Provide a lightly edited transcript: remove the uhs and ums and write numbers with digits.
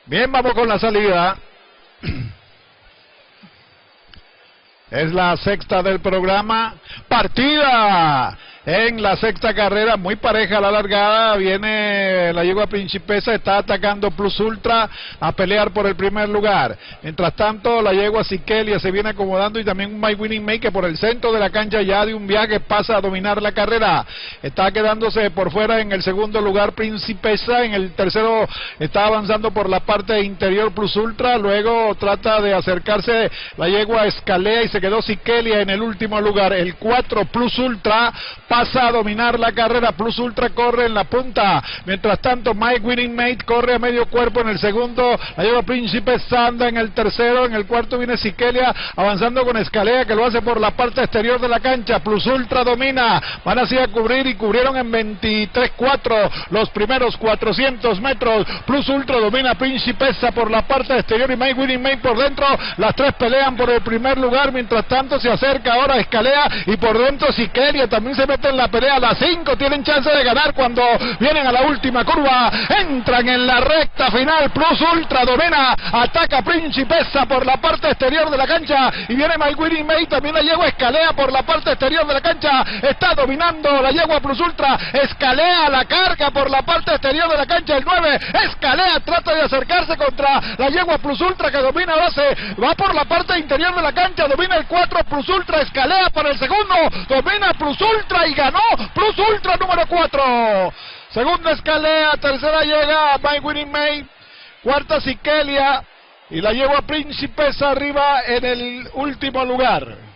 Bien, vamos con la salida. Es la sexta del programa. Partida en la sexta carrera, muy pareja la largada. Viene la yegua Principesa, está atacando Plus Ultra a pelear por el primer lugar. Mientras tanto, la yegua Siquelia se viene acomodando y también un My Winning Make que por el centro de la cancha ya de un viaje pasa a dominar la carrera. Está quedándose por fuera en el segundo lugar Principesa. En el tercero está avanzando por la parte interior Plus Ultra. Luego trata de acercarse la yegua Escalea y se quedó Siquelia en el último lugar. El 4 Plus Ultra pasa a dominar la carrera. Plus Ultra corre en la punta. Mientras tanto, My Winning Mate corre a medio cuerpo en el segundo. La lleva Príncipe Sanda en el tercero. En el cuarto viene Siquelia avanzando con Escalea, que lo hace por la parte exterior de la cancha. Plus Ultra domina. Van así a cubrir y cubrieron en 23-4 los primeros 400 metros. Plus Ultra domina Principesa por la parte exterior y My Winning Mate por dentro. Las tres pelean por el primer lugar. Mientras tanto, se acerca ahora Escalea y por dentro Siquelia también se mete en la pelea. Las 5 tienen chance de ganar cuando vienen a la última curva, entran en la recta final. Plus Ultra domina, ataca Principesa por la parte exterior de la cancha y viene My Winning Mate, también la yegua Escalea por la parte exterior de la cancha, está dominando la yegua Plus Ultra. Escalea la carga por la parte exterior de la cancha, el 9, Escalea trata de acercarse contra la yegua Plus Ultra que domina, ahora se va por la parte interior de la cancha, domina el 4 Plus Ultra, Escalea para el segundo, domina Plus Ultra y ganó Plus Ultra número 4. Segunda Escalea, tercera llega My Winning Mate, cuarta Siquelia y la yegua Principesa arriba en el último lugar.